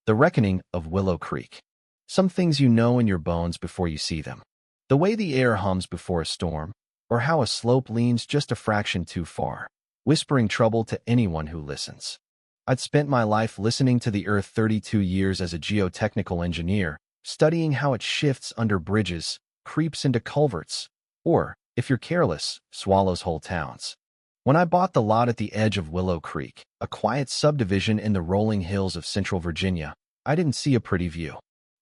The Reckoning of Willow Creek. Some things you know in your bones before you see them. The way the air hums before a storm, or how a slope leans just a fraction too far, whispering trouble to anyone who listens. I'd spent my life listening to the earth 32 years as a geotechnical engineer, studying how it shifts under bridges, creeps into culverts, or, if you're careless, swallows whole towns. When I bought the lot at the edge of Willow Creek, a quiet subdivision in the rolling hills of central Virginia, I didn't see a pretty view.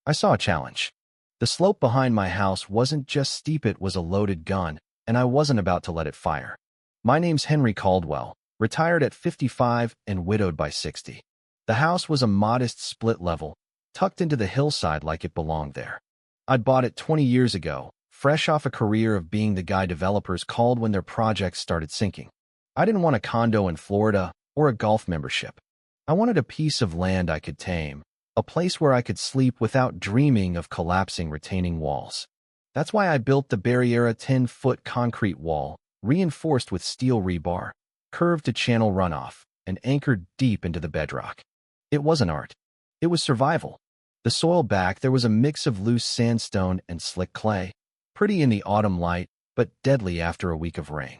I saw a challenge. The slope behind my house wasn't just steep, it was a loaded gun, and I wasn't about to let it fire. My name's Henry Caldwell, retired at 55 and widowed by 60. The house was a modest split level, tucked into the hillside like it belonged there. I'd bought it 20 years ago, fresh off a career of being the guy developers called when their projects started sinking. I didn't want a condo in Florida or a golf membership. I wanted a piece of land I could tame, a place where I could sleep without dreaming of collapsing retaining walls. That's why I built the Barriera 10-foot concrete wall, reinforced with steel rebar, curved to channel runoff, and anchored deep into the bedrock. It wasn't art. It was survival. The soil back there was a mix of loose sandstone and slick clay, pretty in the autumn light, but deadly after a week of rain.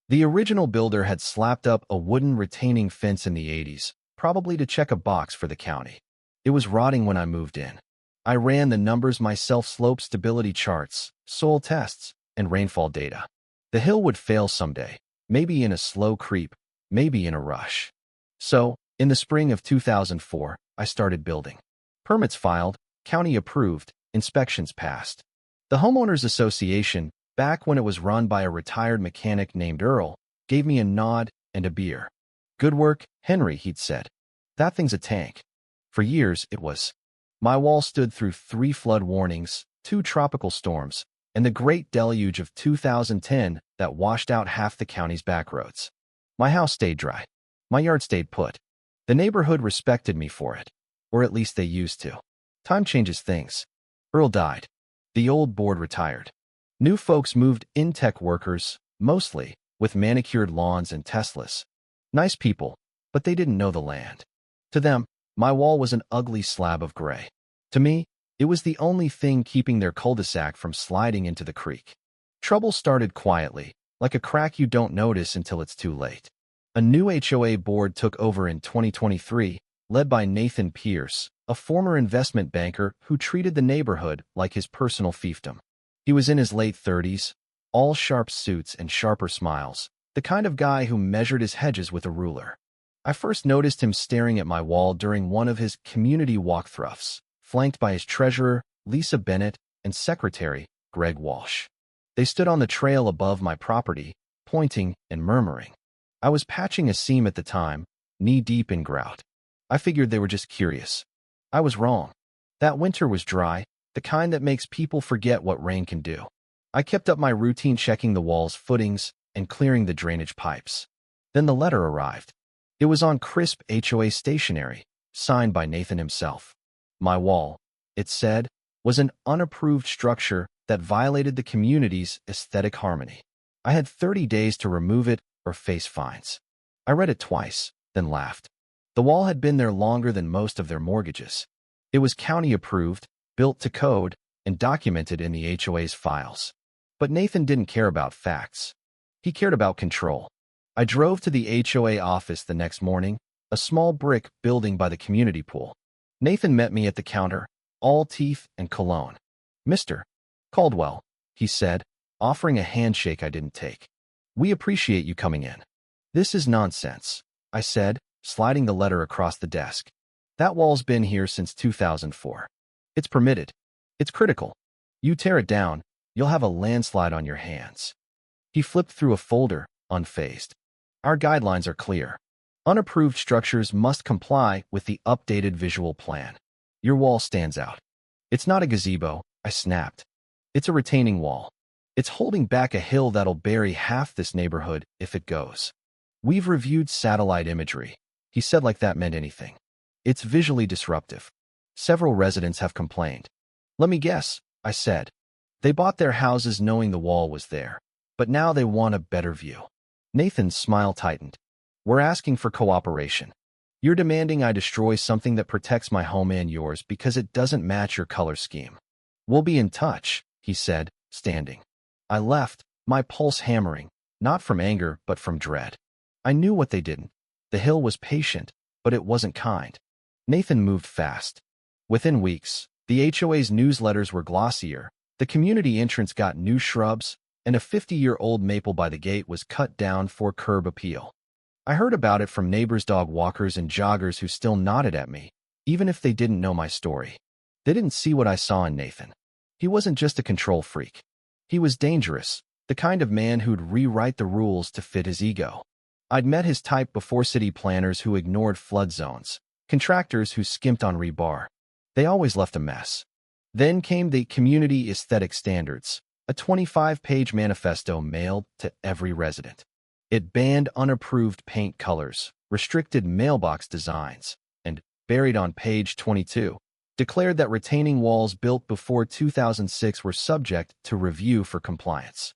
The original builder had slapped up a wooden retaining fence in the 80s, probably to check a box for the county. It was rotting when I moved in. I ran the numbers myself: slope stability charts, soil tests, and rainfall data. The hill would fail someday, maybe in a slow creep, maybe in a rush. So, in the spring of 2004, I started building. Permits filed, county approved, inspections passed. The Homeowners Association, back when it was run by a retired mechanic named Earl, gave me a nod and a beer. "Good work, Henry," he'd said. "That thing's a tank." For years, it was. My wall stood through 3 flood warnings, 2 tropical storms, and the great deluge of 2010 that washed out half the county's backroads. My house stayed dry. My yard stayed put. The neighborhood respected me for it, or at least they used to. Time changes things. Earl died. The old board retired. New folks moved in, tech workers, mostly, with manicured lawns and Teslas. Nice people, but they didn't know the land. To them, my wall was an ugly slab of gray. To me, it was the only thing keeping their cul-de-sac from sliding into the creek. Trouble started quietly, like a crack you don't notice until it's too late. A new HOA board took over in 2023, led by Nathan Pierce, a former investment banker who treated the neighborhood like his personal fiefdom. He was in his late 30s, all sharp suits and sharper smiles, the kind of guy who measured his hedges with a ruler. I first noticed him staring at my wall during one of his community walkthroughs, flanked by his treasurer, Lisa Bennett, and secretary, Greg Walsh. They stood on the trail above my property, pointing and murmuring. I was patching a seam at the time, knee-deep in grout. I figured they were just curious. I was wrong. That winter was dry, the kind that makes people forget what rain can do. I kept up my routine, checking the wall's footings and clearing the drainage pipes. Then the letter arrived. It was on crisp HOA stationery, signed by Nathan himself. My wall, it said, was an unapproved structure that violated the community's aesthetic harmony. I had 30 days to remove it or face fines. I read it twice, then laughed. The wall had been there longer than most of their mortgages. It was county approved, built to code, and documented in the HOA's files. But Nathan didn't care about facts. He cared about control. I drove to the HOA office the next morning, a small brick building by the community pool. Nathan met me at the counter, all teeth and cologne. "Mr. Caldwell," he said, offering a handshake I didn't take. "We appreciate you coming in." "This is nonsense," I said, sliding the letter across the desk. "That wall's been here since 2004. It's permitted. It's critical. You tear it down, you'll have a landslide on your hands." He flipped through a folder, unfazed. "Our guidelines are clear. Unapproved structures must comply with the updated visual plan. Your wall stands out. It's not a gazebo," I snapped. "It's a retaining wall. It's holding back a hill that'll bury half this neighborhood if it goes. We've reviewed satellite imagery," he said like that meant anything. "It's visually disruptive. Several residents have complained." "Let me guess," I said. "They bought their houses knowing the wall was there, but now they want a better view." Nathan's smile tightened. "We're asking for cooperation. You're demanding I destroy something that protects my home and yours because it doesn't match your color scheme. We'll be in touch, he said, standing. I left, my pulse hammering, not from anger but from dread. I knew what they didn't. The hill was patient, but it wasn't kind. Nathan moved fast. Within weeks, the HOA's newsletters were glossier, the community entrance got new shrubs, and a 50-year-old maple by the gate was cut down for curb appeal. I heard about it from neighbors, dog walkers, and joggers who still nodded at me, even if they didn't know my story. They didn't see what I saw in Nathan. He wasn't just a control freak. He was dangerous, the kind of man who'd rewrite the rules to fit his ego. I'd met his type before: city planners who ignored flood zones, contractors who skimped on rebar. They always left a mess. Then came the community aesthetic standards, a 25-page manifesto mailed to every resident. It banned unapproved paint colors, restricted mailbox designs, and, buried on page 22, declared that retaining walls built before 2006 were subject to review for compliance.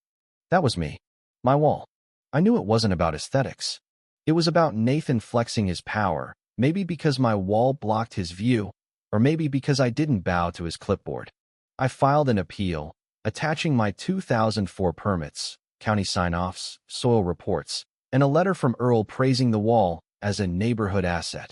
That was me. My wall. I knew it wasn't about aesthetics. It was about Nathan flexing his power, maybe because my wall blocked his view, or maybe because I didn't bow to his clipboard. I filed an appeal, attaching my 2004 permits, county sign-offs, soil reports, and a letter from Earl praising the wall as a neighborhood asset.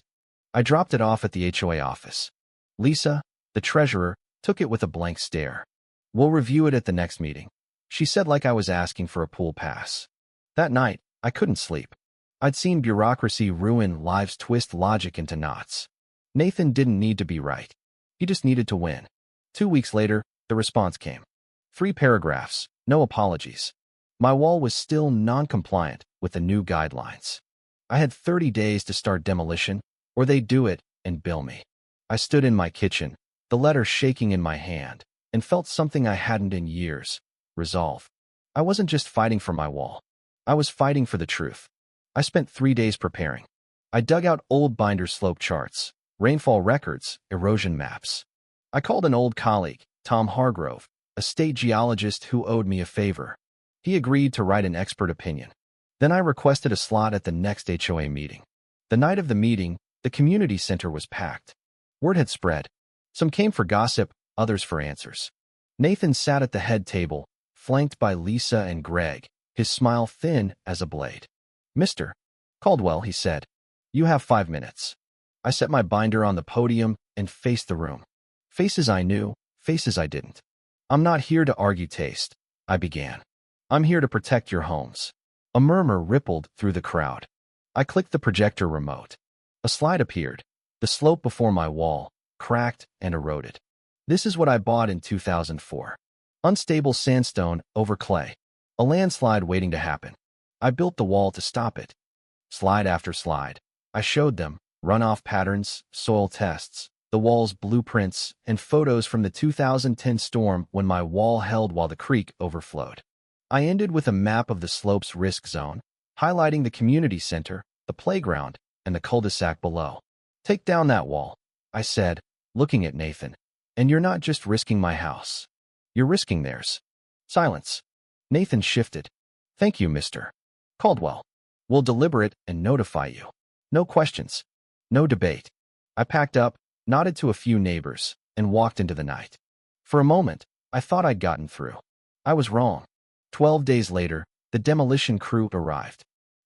I dropped it off at the HOA office. Lisa, the treasurer, took it with a blank stare. "We'll review it at the next meeting," she said, like I was asking for a pool pass. That night, I couldn't sleep. I'd seen bureaucracy ruin lives, twist logic into knots. Nathan didn't need to be right. He just needed to win. 2 weeks later, the response came. 3 paragraphs, no apologies. My wall was still non-compliant with the new guidelines. I had 30 days to start demolition, or they'd do it and bill me. I stood in my kitchen, the letter shaking in my hand, and felt something I hadn't in years: resolve. I wasn't just fighting for my wall. I was fighting for the truth. I spent 3 days preparing. I dug out old binder slope charts, rainfall records, erosion maps. I called an old colleague, Tom Hargrove, a state geologist who owed me a favor. He agreed to write an expert opinion. Then I requested a slot at the next HOA meeting. The night of the meeting, the community center was packed. Word had spread. Some came for gossip, others for answers. Nathan sat at the head table, flanked by Lisa and Greg, his smile thin as a blade. "Mr. Caldwell," he said, "you have 5 minutes." I set my binder on the podium and faced the room. Faces I knew, faces I didn't. "I'm not here to argue taste," I began. "I'm here to protect your homes." A murmur rippled through the crowd. I clicked the projector remote. A slide appeared. The slope before my wall, cracked and eroded. This is what I bought in 2004. Unstable sandstone over clay. A landslide waiting to happen. I built the wall to stop it. Slide after slide. I showed them runoff patterns, soil tests, the wall's blueprints, and photos from the 2010 storm when my wall held while the creek overflowed. I ended with a map of the slope's risk zone, highlighting the community center, the playground, and the cul-de-sac below. "Take down that wall," I said, looking at Nathan. "And you're not just risking my house. You're risking theirs." Silence. Nathan shifted. "Thank you, Mr. Caldwell. We'll deliberate and notify you. No questions. No debate." I packed up, nodded to a few neighbors, and walked into the night. For a moment, I thought I'd gotten through. I was wrong. 12 days later, the demolition crew arrived.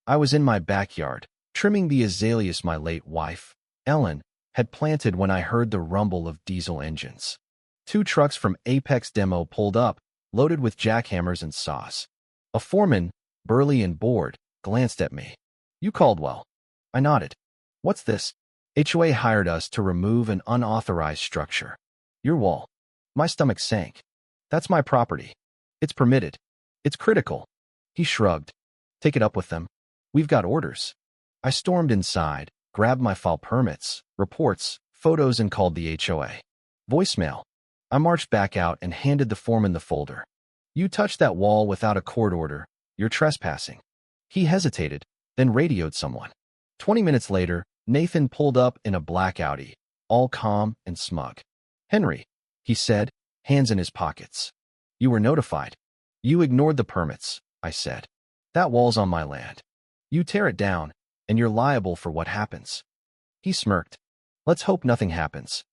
I was in my backyard, trimming the azaleas my late wife, Ellen, had planted when I heard the rumble of diesel engines. 2 trucks from Apex Demo pulled up, loaded with jackhammers and saws. A foreman, burly and bored, glanced at me. "You Caldwell?" I nodded. "What's this?" "HOA hired us to remove an unauthorized structure." "Your wall." My stomach sank. "That's my property. It's permitted. It's critical." He shrugged. "Take it up with them. We've got orders." I stormed inside, grabbed my file permits, reports, photos, and called the HOA. Voicemail. I marched back out and handed the foreman the folder. "You touched that wall without a court order. You're trespassing." He hesitated, then radioed someone. 20 minutes later, Nathan pulled up in a black Audi, all calm and smug. "Henry," he said, hands in his pockets. "You were notified." "You ignored the permits," I said. "That wall's on my land. You tear it down, and you're liable for what happens." He smirked. Let's hope nothing happens.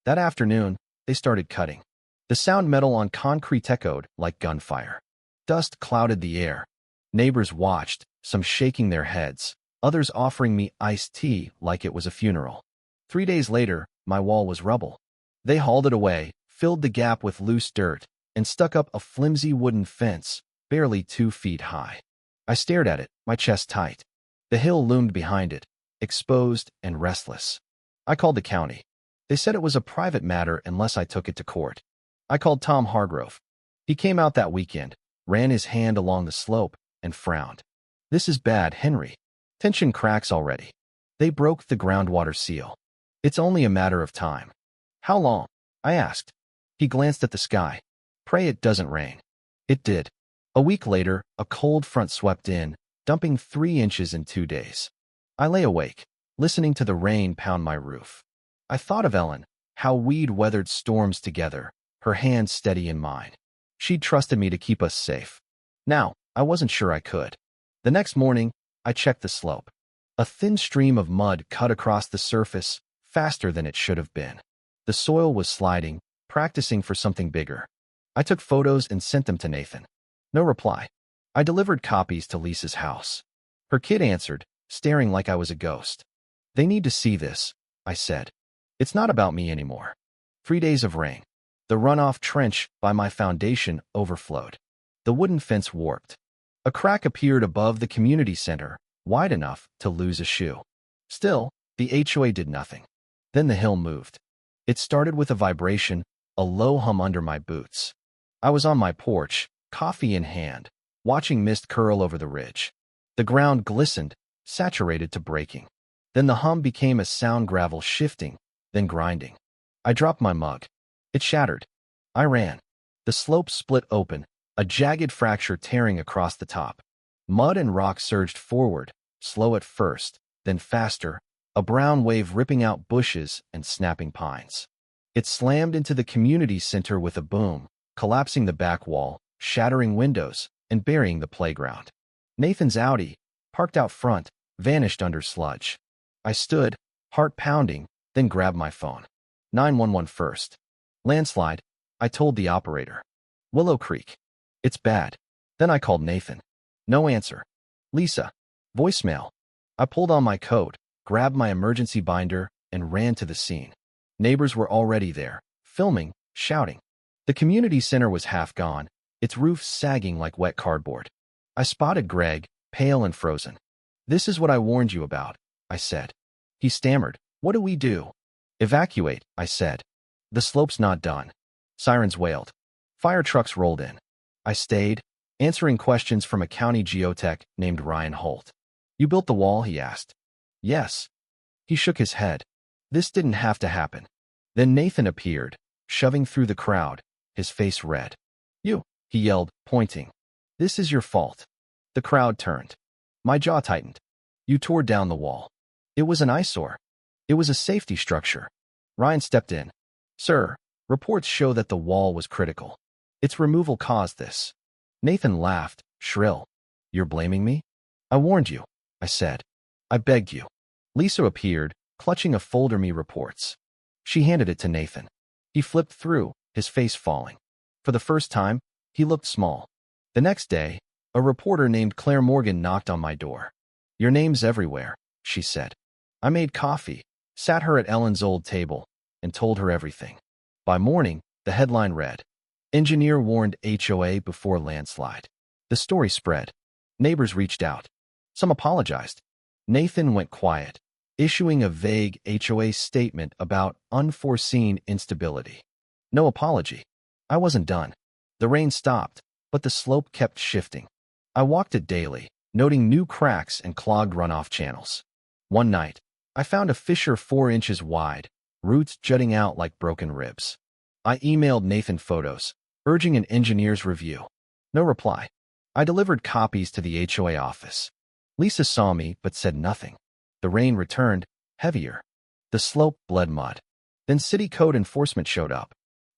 That afternoon, they started cutting. The sound metal on concrete echoed like gunfire. Dust clouded the air. Neighbors watched, some shaking their heads, others offering me iced tea like it was a funeral. 3 days later, my wall was rubble. They hauled it away, filled the gap with loose dirt, and stuck up a flimsy wooden fence, barely 2 feet high. I stared at it, my chest tight. The hill loomed behind it, exposed and restless. I called the county. They said it was a private matter unless I took it to court. I called Tom Hargrove. He came out that weekend, ran his hand along the slope, and frowned. This is bad, Henry. Tension cracks already. They broke the groundwater seal. It's only a matter of time. How long? I asked. He glanced at the sky. Pray it doesn't rain. It did. A week later, a cold front swept in, dumping 3 inches in 2 days. I lay awake, listening to the rain pound my roof. I thought of Ellen, how we'd weathered storms together, her hand steady in mine. She'd trusted me to keep us safe. Now, I wasn't sure I could. The next morning, I checked the slope. A thin stream of mud cut across the surface, faster than it should have been. The soil was sliding, practicing for something bigger. I took photos and sent them to Nathan. No reply. I delivered copies to Lisa's house. Her kid answered, staring like I was a ghost. They need to see this, I said. It's not about me anymore. 3 days of rain. The runoff trench by my foundation overflowed. The wooden fence warped. A crack appeared above the community center, wide enough to lose a shoe. Still, the HOA did nothing. Then the hill moved. It started with a vibration, a low hum under my boots. I was on my porch, coffee in hand, watching mist curl over the ridge. The ground glistened, saturated to breaking. Then the hum became a sound, gravel shifting, then grinding. I dropped my mug. It shattered. I ran. The slope split open, a jagged fracture tearing across the top. Mud and rock surged forward, slow at first, then faster, a brown wave ripping out bushes and snapping pines. It slammed into the community center with a boom, collapsing the back wall, shattering windows, and burying the playground. Nathan's Audi, parked out front, vanished under sludge. I stood, heart pounding, then grabbed my phone. 911 first. Landslide, I told the operator. Willow Creek. It's bad. Then I called Nathan. No answer. Lisa. Voicemail. I pulled on my coat, grabbed my emergency binder, and ran to the scene. Neighbors were already there, filming, shouting. The community center was half gone, its roof sagging like wet cardboard. I spotted Greg, pale and frozen. This is what I warned you about, I said. He stammered. What do we do? Evacuate, I said. The slope's not done. Sirens wailed. Fire trucks rolled in. I stayed, answering questions from a county geotech named Ryan Holt. You built the wall, he asked. Yes. He shook his head. This didn't have to happen. Then Nathan appeared, shoving through the crowd, his face red. You, he yelled, pointing. This is your fault. The crowd turned. My jaw tightened. You tore down the wall. It was an eyesore. It was a safety structure. Ryan stepped in. Sir, reports show that the wall was critical. Its removal caused this. Nathan laughed, shrill. You're blaming me? I warned you, I said. I begged you. Lisa appeared, clutching a folder me reports. She handed it to Nathan. He flipped through, his face falling. For the first time, he looked small. The next day, a reporter named Claire Morgan knocked on my door. Your name's everywhere, she said. I made coffee, sat her at Ellen's old table, and told her everything. By morning, the headline read, Engineer warned HOA before landslide. The story spread. Neighbors reached out. Some apologized. Nathan went quiet, issuing a vague HOA statement about unforeseen instability. No apology. I wasn't done. The rain stopped, but the slope kept shifting. I walked it daily, noting new cracks and clogged runoff channels. One night, I found a fissure 4 inches wide, roots jutting out like broken ribs. I emailed Nathan photos, urging an engineer's review. No reply. I delivered copies to the HOA office. Lisa saw me but said nothing. The rain returned, heavier. The slope bled mud. Then city code enforcement showed up.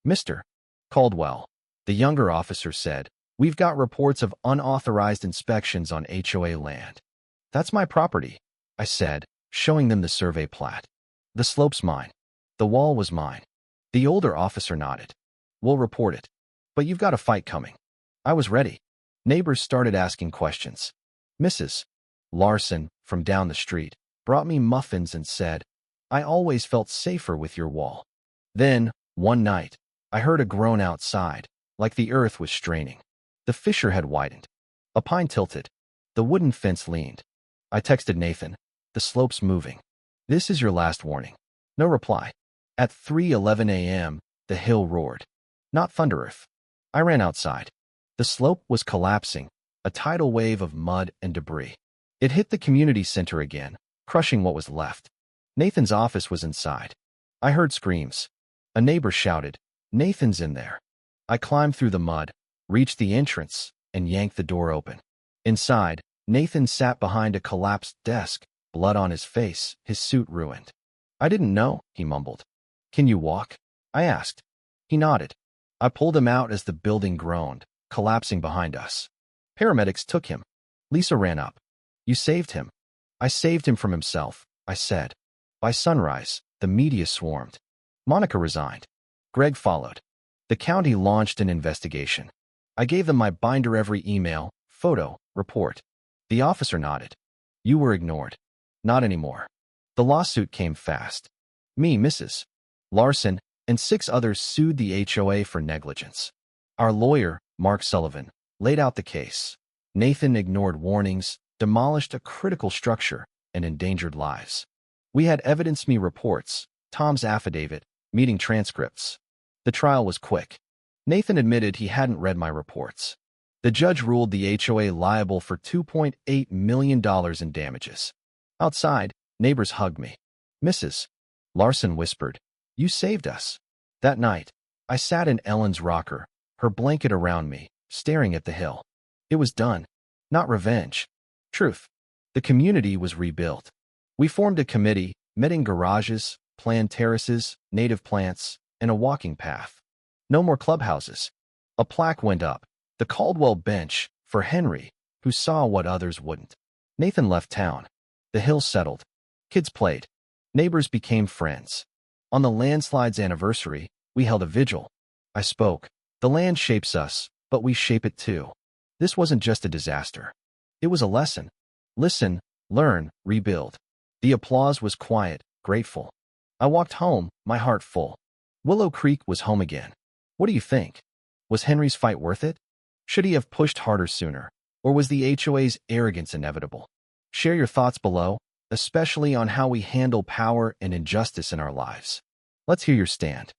Mr. Caldwell, the younger officer said, we've got reports of unauthorized inspections on HOA land. That's my property, I said, showing them the survey plat. The slope's mine. The wall was mine. The older officer nodded. We'll report it. But you've got a fight coming. I was ready. Neighbors started asking questions. Mrs. Larson, from down the street, brought me muffins and said, I always felt safer with your wall. Then, one night, I heard a groan outside, like the earth was straining. The fissure had widened. A pine tilted. The wooden fence leaned. I texted Nathan, the slope's moving. This is your last warning. No reply. At 3:11 a.m., the hill roared. Not Thunder Earth. I ran outside. The slope was collapsing, a tidal wave of mud and debris. It hit the community center again, crushing what was left. Nathan's office was inside. I heard screams. A neighbor shouted, Nathan's in there. I climbed through the mud, reached the entrance, and yanked the door open. Inside, Nathan sat behind a collapsed desk, blood on his face, his suit ruined. I didn't know, he mumbled. Can you walk? I asked. He nodded. I pulled him out as the building groaned, collapsing behind us. Paramedics took him. Lisa ran up. You saved him. I saved him from himself, I said. By sunrise, the media swarmed. Monica resigned. Greg followed. The county launched an investigation. I gave them my binder every email, photo, report. The officer nodded. You were ignored. Not anymore. The lawsuit came fast. Me, Mrs. Larson, and 6 others sued the HOA for negligence. Our lawyer, Mark Sullivan, laid out the case. Nathan ignored warnings, demolished a critical structure, and endangered lives. We had evidence me reports, Tom's affidavit, meeting transcripts. The trial was quick. Nathan admitted he hadn't read my reports. The judge ruled the HOA liable for $2.8 million in damages. Outside, neighbors hugged me. Mrs. Larson whispered, You saved us. That night, I sat in Ellen's rocker, her blanket around me, staring at the hill. It was done. Not revenge. Truth. The community was rebuilt. We formed a committee, met in garages, planned terraces, native plants, and a walking path. No more clubhouses. A plaque went up, the Caldwell bench, for Henry, who saw what others wouldn't. Nathan left town. The hill settled. Kids played. Neighbors became friends. On the Landslide's anniversary, we held a vigil. I spoke. The land shapes us, but we shape it too. This wasn't just a disaster. It was a lesson. Listen, learn, rebuild. The applause was quiet, grateful. I walked home, my heart full. Willow Creek was home again. What do you think? Was Henry's fight worth it? Should he have pushed harder sooner? Or was the HOA's arrogance inevitable? Share your thoughts below, especially on how we handle power and injustice in our lives. Let's hear your stand.